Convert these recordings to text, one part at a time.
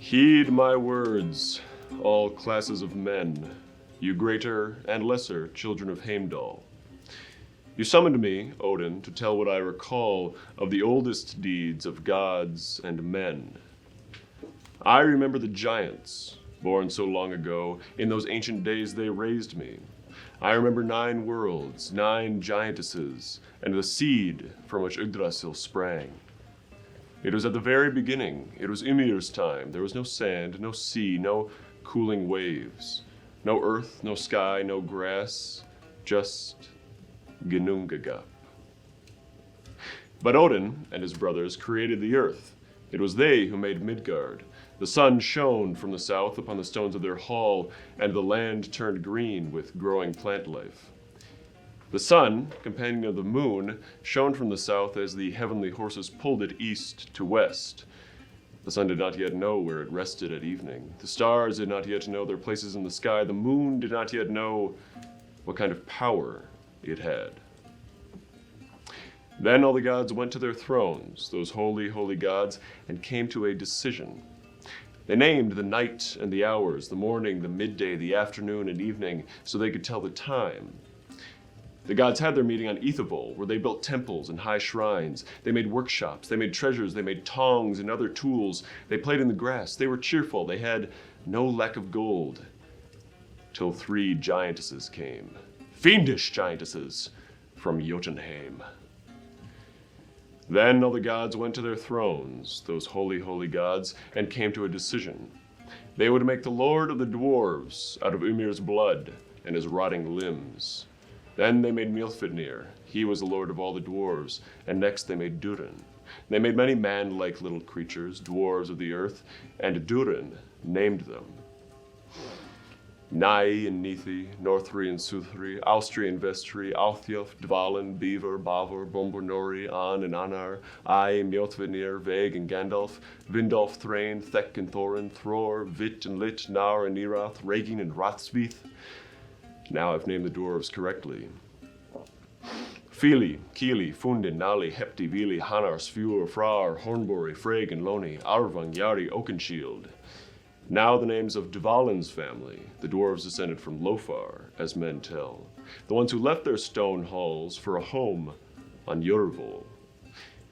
Heed my words, all classes of men, you greater and lesser children of Heimdall. You summoned me, Odin, to tell what I recall of the oldest deeds of gods and men. I remember the giants, born so long ago. In those ancient days they raised me. I remember 9 worlds, 9 giantesses, and the seed from which Yggdrasil sprang. It was at the very beginning. It was Ymir's time. There was no sand, no sea, no cooling waves, no earth, no sky, no grass, just Ginnungagap. But Odin and his brothers created the earth. It was they who made Midgard. The sun shone from the south upon the stones of their hall, and the land turned green with growing plant life. The sun, companion of the moon, shone from the south as the heavenly horses pulled it east to west. The sun did not yet know where it rested at evening. The stars did not yet know their places in the sky. The moon did not yet know what kind of power it had. Then all the gods went to their thrones, those holy, holy gods, and came to a decision. They named the night and the hours, the morning, the midday, the afternoon, and evening, so they could tell the time. The gods had their meeting on Ithavoll, where they built temples and high shrines. They made workshops, they made treasures, they made tongs and other tools. They played in the grass, they were cheerful, they had no lack of gold. Till 3 giantesses came, fiendish giantesses from Jotunheim. Then all the gods went to their thrones, those holy, holy gods, and came to a decision. They would make the lord of the dwarves out of Ymir's blood and his rotting limbs. Then they made Mjolnir. He was the lord of all the dwarves. And next they made Durin. They made many man-like little creatures, dwarves of the earth, and Durin named them. Nai and Nethi, Northri and Suthri, Austri and Vestri, Althiof, Dvalin, Beaver, Bavor, Bombonori, An and Anar, Ai, Mjolnir, Veg and Gandalf, Vindolf, Thrain, Thek and Thorin, Thror, Vit and Lit, Nar and Nirath, Regin and Rothsvith. Now I've named the dwarves correctly. Fili, Kili, Fundin, Nali, Hepti, Vili, Hanar, Svur, Frar, Hornbori, Freg and Loni, Arvang, Yari, Oakenshield. Now the names of Dvalin's family, the dwarves descended from Lofar, as men tell, the ones who left their stone halls for a home on Jörvol.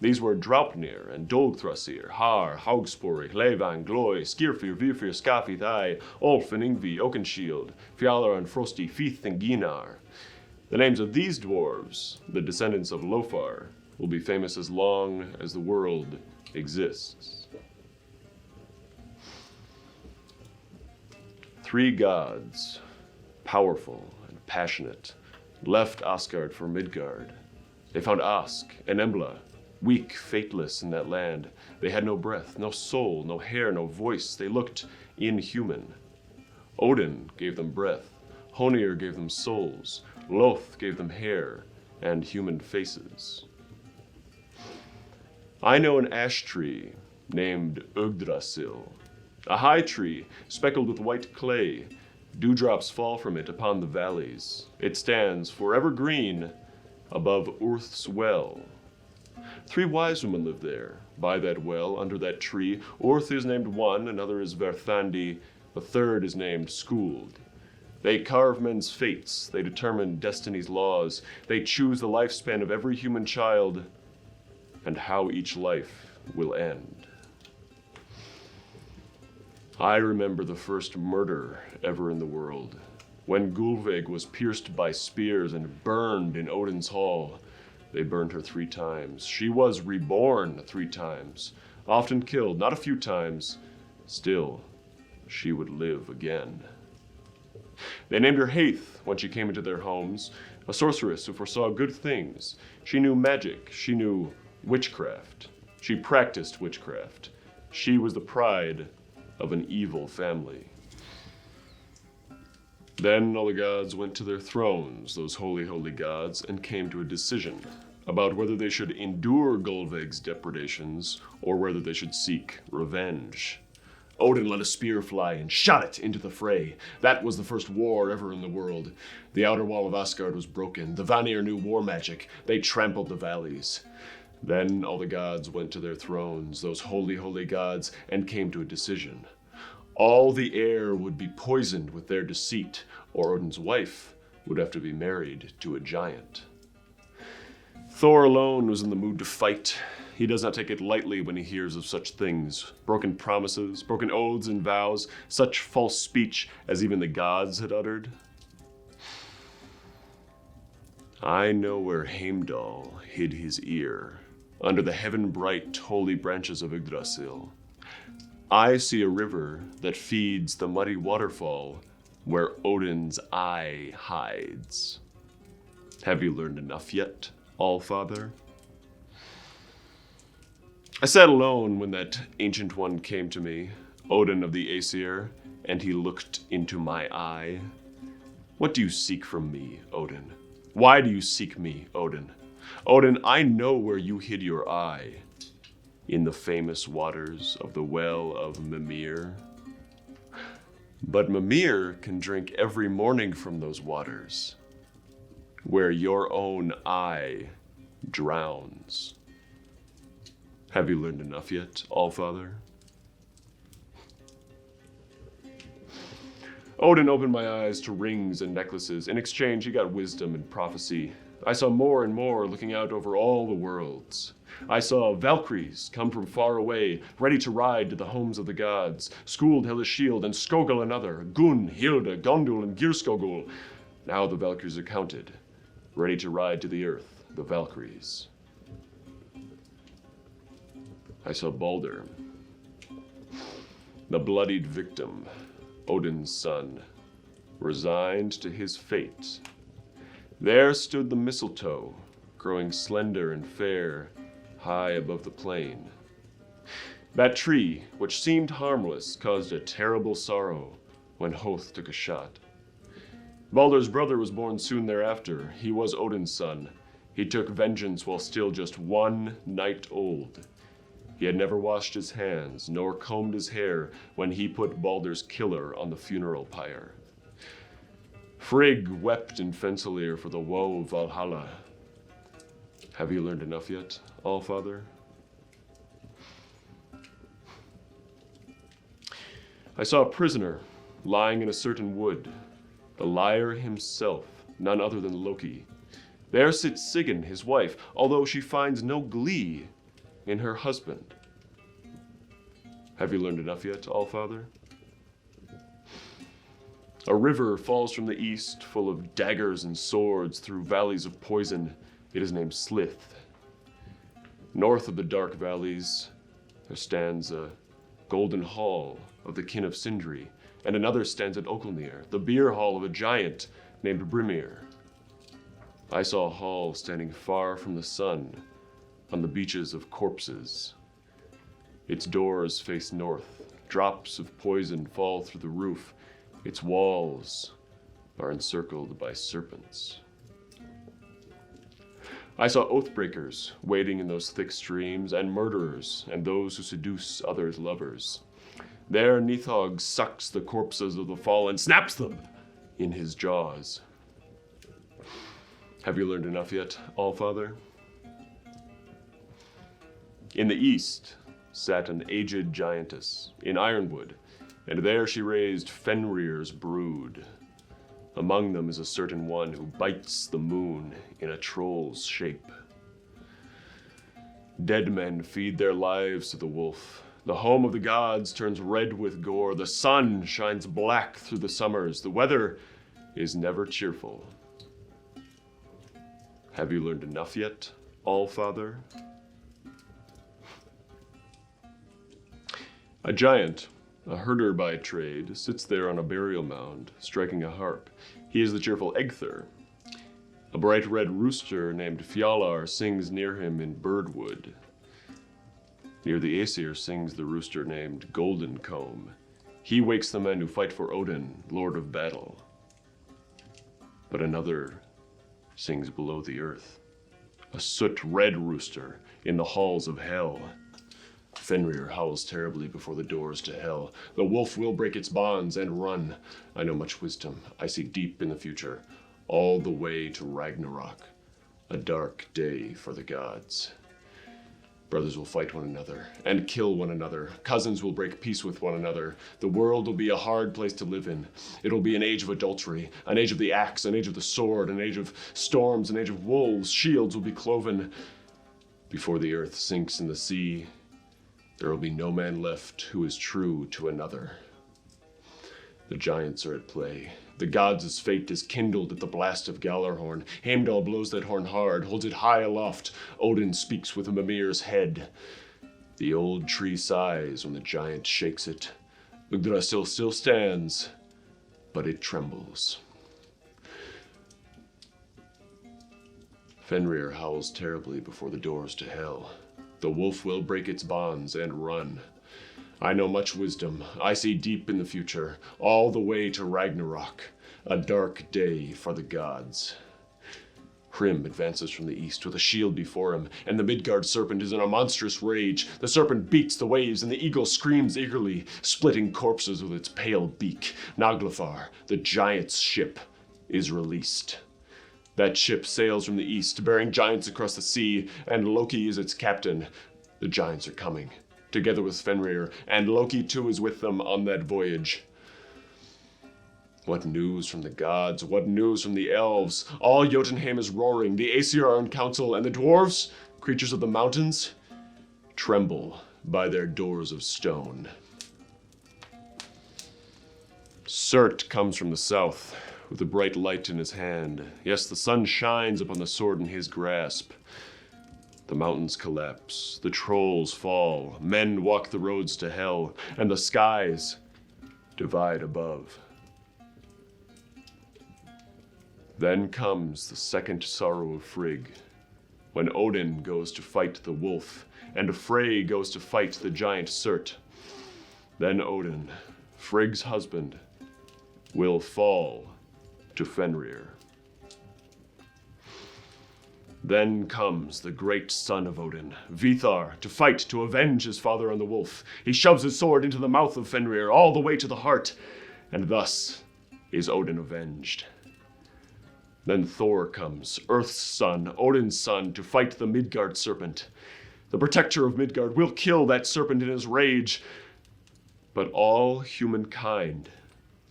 These were Draupnir and Dolgthrasir, Har, Haugspori, Levang, Gloi, Skirfir, Virfir, Skafi, Thai, Olf and Ingvi, Oakenshield, Fjalar and Frosti, Fith and Ginar. The names of these dwarves, the descendants of Lofar, will be famous as long as the world exists. 3 gods, powerful and passionate, left Asgard for Midgard. They found Ask and Embla, weak, fateless in that land. They had no breath, no soul, no hair, no voice. They looked inhuman. Odin gave them breath. Honir gave them souls. Loth gave them hair and human faces. I know an ash tree named Yggdrasil, a high tree speckled with white clay. Dewdrops fall from it upon the valleys. It stands forever green above Urth's well. 3 wise women live there, by that well, under that tree. Urth is named one, another is Verthandi, the third is named Skuld. They carve men's fates, they determine destiny's laws, they choose the lifespan of every human child, and how each life will end. I remember the first murder ever in the world, when Gulveig was pierced by spears and burned in Odin's hall. They burned her 3 times. She was reborn 3 times, often killed, not a few times. Still, she would live again. They named her Haith when she came into their homes, a sorceress who foresaw good things. She knew magic. She knew witchcraft. She practiced witchcraft. She was the pride of an evil family. Then all the gods went to their thrones, those holy, holy gods, and came to a decision about whether they should endure Gulveig's depredations or whether they should seek revenge. Odin let a spear fly and shot it into the fray. That was the first war ever in the world. The outer wall of Asgard was broken. The Vanir knew war magic. They trampled the valleys. Then all the gods went to their thrones, those holy, holy gods, and came to a decision All the air would be poisoned with their deceit, or Odin's wife would have to be married to a giant. Thor alone was in the mood to fight. He does not take it lightly when he hears of such things. Broken promises, broken oaths and vows, such false speech as even the gods had uttered. I know where Heimdall hid his ear, under the heaven-bright holy branches of Yggdrasil. I see a river that feeds the muddy waterfall where Odin's eye hides. Have you learned enough yet, All-Father? I sat alone when that ancient one came to me, Odin of the Aesir, and he looked into my eye. What do you seek from me, Odin? Why do you seek me, Odin? Odin, I know where you hid your eye, in the famous waters of the well of Mimir. But Mimir can drink every morning from those waters, where your own eye drowns. Have you learned enough yet, All-Father? Odin opened my eyes to rings and necklaces. In exchange, he got wisdom and prophecy. I saw more and more looking out over all the worlds. I saw Valkyries come from far away, ready to ride to the homes of the gods. Skuld held a shield, and Skogul another. Gun, Hilda, Gondul, and Girskogul. Now the Valkyries are counted, ready to ride to the earth, the Valkyries. I saw Balder, the bloodied victim, Odin's son, resigned to his fate. There stood the mistletoe, growing slender and fair, high above the plain. That tree, which seemed harmless, caused a terrible sorrow when Hoth took a shot. Balder's brother was born soon thereafter. He was Odin's son. He took vengeance while still just 1 night old. He had never washed his hands, nor combed his hair when he put Balder's killer on the funeral pyre. Frigg wept in Fensalir for the woe of Valhalla. Have you learned enough yet, All-Father? I saw a prisoner lying in a certain wood, the liar himself, none other than Loki. There sits Sigyn, his wife, although she finds no glee in her husband. Have you learned enough yet, All-Father? A river falls from the east, full of daggers and swords through valleys of poison. It is named Slith. North of the dark valleys, there stands a golden hall of the kin of Sindri, and another stands at Okelnir, the beer hall of a giant named Brimir. I saw a hall standing far from the sun, on the beaches of corpses. Its doors face north. Drops of poison fall through the roof. Its walls are encircled by serpents. I saw oathbreakers wading in those thick streams, and murderers, and those who seduce others' lovers. There Nithog sucks the corpses of the fallen, snaps them in his jaws. Have you learned enough yet, All-Father? In the east sat an aged giantess in ironwood, and there she raised Fenrir's brood. Among them is a certain one who bites the moon in a troll's shape. Dead men feed their lives to the wolf. The home of the gods turns red with gore. The sun shines black through the summers. The weather is never cheerful. Have you learned enough yet, All-Father? A giant, a herder by trade, sits there on a burial mound, striking a harp. He is the cheerful Egthir. A bright red rooster named Fjalar sings near him in Birdwood. Near the Aesir sings the rooster named Golden Comb. He wakes the men who fight for Odin, Lord of Battle. But another sings below the earth, a soot-red rooster in the halls of hell. Fenrir howls terribly before the doors to hell. The wolf will break its bonds and run. I know much wisdom. I see deep in the future, all the way to Ragnarok, a dark day for the gods. Brothers will fight one another and kill one another. Cousins will break peace with one another. The world will be a hard place to live in. It'll be an age of adultery, an age of the axe, an age of the sword, an age of storms, an age of wolves. Shields will be cloven. Before the earth sinks in the sea, there will be no man left who is true to another. The giants are at play. The gods' fate is kindled at the blast of Gjallarhorn. Heimdall blows that horn hard, holds it high aloft. Odin speaks with Mimir's head. The old tree sighs when the giant shakes it. Yggdrasil still stands, but it trembles. Fenrir howls terribly before the doors to hell. The wolf will break its bonds and run. I know much wisdom. I see deep in the future, all the way to Ragnarok, a dark day for the gods. Hrym advances from the east with a shield before him, and the Midgard serpent is in a monstrous rage. The serpent beats the waves, and the eagle screams eagerly, splitting corpses with its pale beak. Naglfar, the giant's ship, is released. That ship sails from the east, bearing giants across the sea, and Loki is its captain. The giants are coming, together with Fenrir, and Loki too is with them on that voyage. What news from the gods? What news from the elves? All Jotunheim is roaring. The Aesir are in council, and the dwarves, creatures of the mountains, tremble by their doors of stone. Surt comes from the south, with a bright light in his hand. Yes, the sun shines upon the sword in his grasp. The mountains collapse, the trolls fall, men walk the roads to hell, and the skies divide above. Then comes the second sorrow of Frigg, when Odin goes to fight the wolf, and Frey goes to fight the giant Surt. Then Odin, Frigg's husband, will fall to Fenrir. Then comes the great son of Odin, Vithar, to fight to avenge his father on the wolf. He shoves his sword into the mouth of Fenrir, all the way to the heart, and thus is Odin avenged. Then Thor comes, Earth's son, Odin's son, to fight the Midgard serpent. The protector of Midgard will kill that serpent in his rage, but all humankind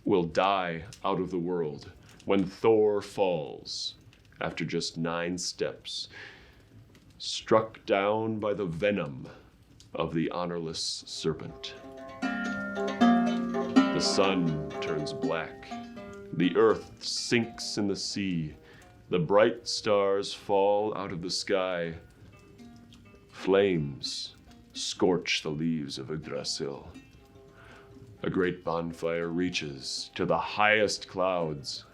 will die out of the world when Thor falls after just 9 steps, struck down by the venom of the honorless serpent. The sun turns black. The earth sinks in the sea. The bright stars fall out of the sky. Flames scorch the leaves of Yggdrasil. A great bonfire reaches to the highest clouds.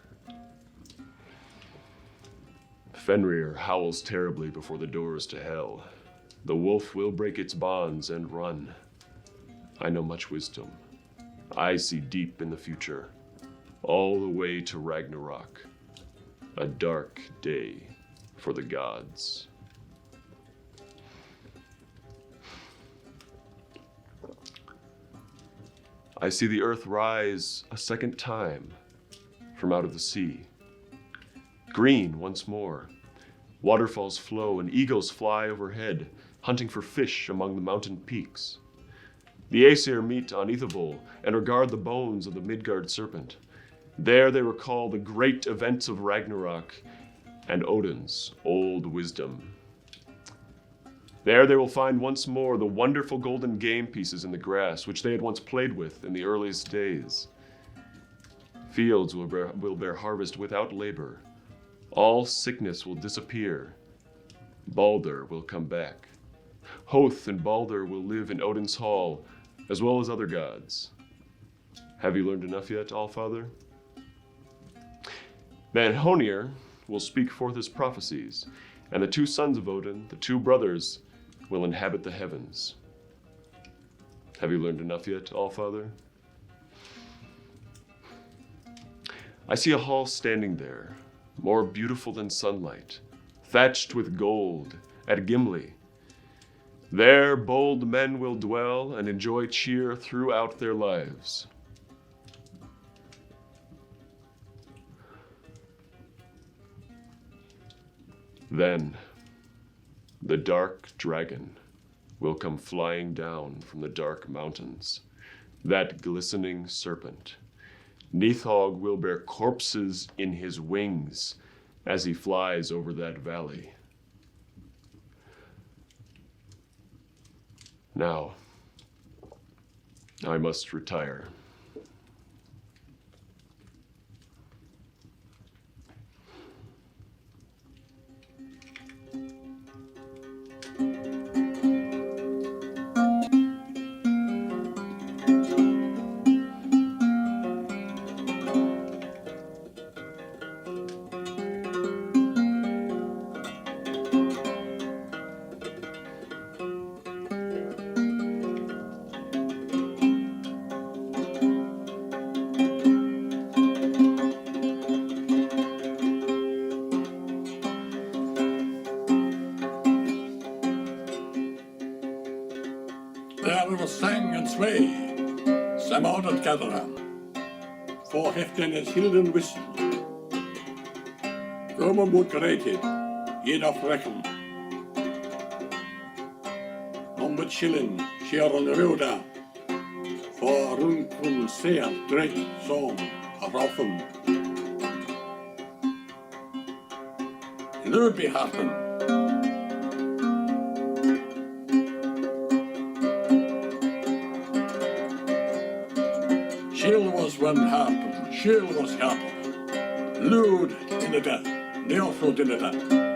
Fenrir howls terribly before the doors to hell. The wolf will break its bonds and run. I know much wisdom. I see deep in the future, all the way to Ragnarok, a dark day for the gods. I see the earth rise a second time from out of the sea. Green once more. Waterfalls flow and eagles fly overhead, hunting for fish among the mountain peaks. The Aesir meet on Ithavoll and regard the bones of the Midgard serpent. There they recall the great events of Ragnarok and Odin's old wisdom. There they will find once more the wonderful golden game pieces in the grass, which they had once played with in the earliest days. Fields will bear harvest without labor. All sickness will disappear. Balder will come back. Hoth and Balder will live in Odin's hall, as well as other gods. Have you learned enough yet, Allfather? Then Honir will speak forth his prophecies, and the 2 sons of Odin, the 2 brothers, will inhabit the heavens. Have you learned enough yet, Allfather? I see a hall standing there, more beautiful than sunlight, thatched with gold, at Gimli. There bold men will dwell and enjoy cheer throughout their lives. Then the dark dragon will come flying down from the dark mountains. That glistening serpent. Nithog will bear corpses in his wings as he flies over that valley. Now, I must retire. There was sang and sway, sem árat gathera, for heftin is hilden wissen. Roman would created, yet of reckon. With chillin, share on the roda, for runkun seer dread song of often. Nu be happen. Shill was one happen, shill was happen. Lude in the death, near foot in the death.